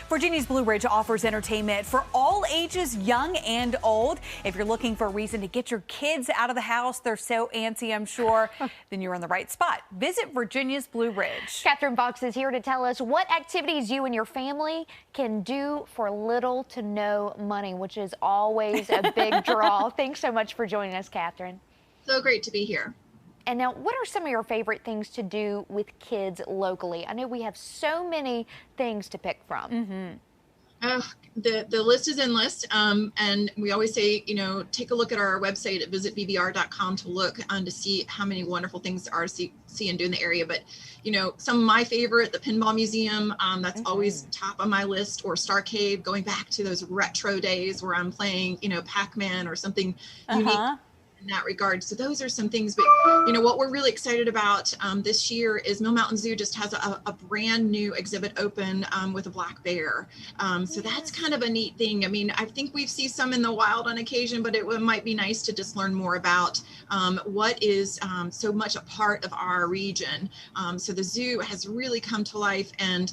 Virginia's Blue Ridge offers entertainment for all ages, young and old. If you're looking for a reason to get your kids out of the house, they're so antsy, I'm sure, then you're in the right spot. Visit Virginia's Blue Ridge. Catherine Fox is here to tell us what activities you and your family can do for little to no money, which is always a big draw. Thanks so much for joining us, Catherine. So great to be here. And now, what are some of your favorite things to do with kids locally? I know we have so many things to pick from. The list is endless, and we always say, take a look at our website at visitvbr.com to look to see how many wonderful things there are to see and do in the area. But some of my favorite, the Pinball Museum, that's always top on my list, or Star Cave, going back to those retro days where I'm playing, Pac-Man or something unique in that regard. So those are some things. But what we're really excited about this year is Mill Mountain Zoo just has a brand new exhibit open with a black bear. So that's kind of a neat thing. I mean, I think we see some in the wild on occasion, but it might be nice to just learn more about what is so much a part of our region. So the zoo has really come to life, and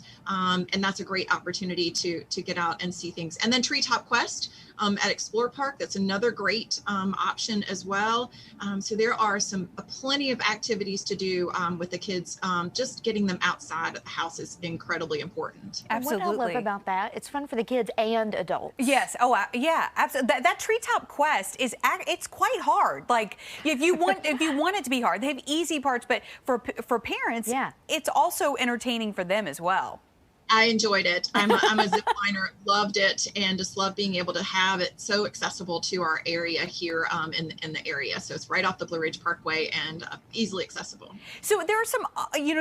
that's a great opportunity to get out and see things. And then Treetop Quest at Explore Park, that's another great option as well. So there are plenty of activities to do with the kids. Just getting them outside of the house is incredibly important. Absolutely. What I love about that, it's fun for the kids and adults. Yes. Oh, yeah. Absolutely. That Treetop Quest it's quite hard. Like if you want it to be hard, they have easy parts, but for parents, it's also entertaining for them as well. I enjoyed it. I'm a zipliner, loved it, and just love being able to have it so accessible to our area here in the area. So it's right off the Blue Ridge Parkway and easily accessible. So there are some,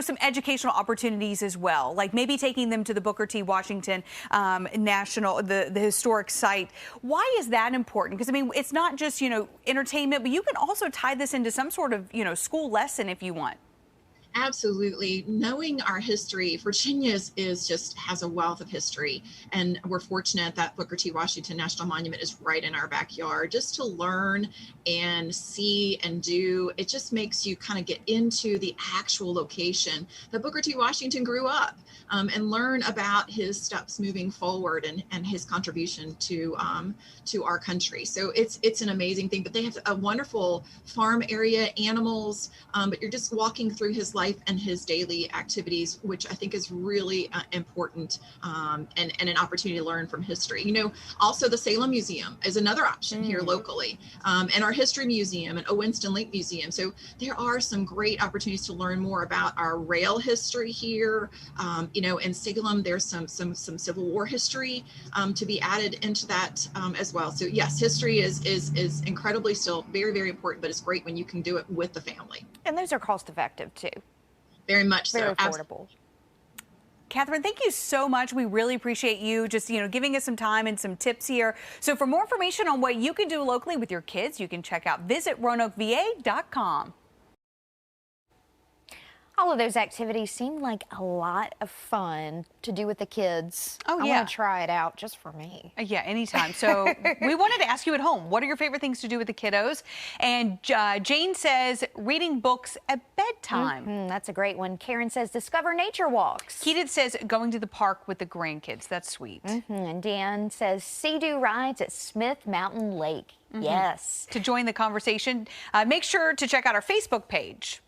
some educational opportunities as well, like maybe taking them to the Booker T. Washington National, the historic site. Why is that important? Because I mean, it's not just entertainment, but you can also tie this into some sort of school lesson if you want. Absolutely. Knowing our history, Virginia has a wealth of history, and we're fortunate that Booker T. Washington National Monument is right in our backyard. Just to learn and see and do, it just makes you kind of get into the actual location that Booker T. Washington grew up, and learn about his steps moving forward and his contribution to our country. So it's an amazing thing. But they have a wonderful farm area, animals, but you're just walking through his life and his daily activities, which I think is really important, and an opportunity to learn from history. Also the Salem Museum is another option here locally, and our History Museum and Winston Lake Museum. So there are some great opportunities to learn more about our rail history here. In Salem, there's some Civil War history to be added into that as well. So yes, history is incredibly still very, very important, but it's great when you can do it with the family. And those are cost effective too. Very much so. Very affordable. Catherine, thank you so much. We really appreciate you just, giving us some time and some tips here. So for more information on what you can do locally with your kids, you can check out visitroanokeVA.com. All of those activities seem like a lot of fun to do with the kids. Oh, yeah. I want to try it out just for me. Yeah, anytime. So we wanted to ask you at home, what are your favorite things to do with the kiddos? And Jane says reading books at bedtime. That's a great one. Karen says discover nature walks. Keaton says going to the park with the grandkids. That's sweet. And Dan says sea-doo rides at Smith Mountain Lake. Yes. To join the conversation, make sure to check out our Facebook page.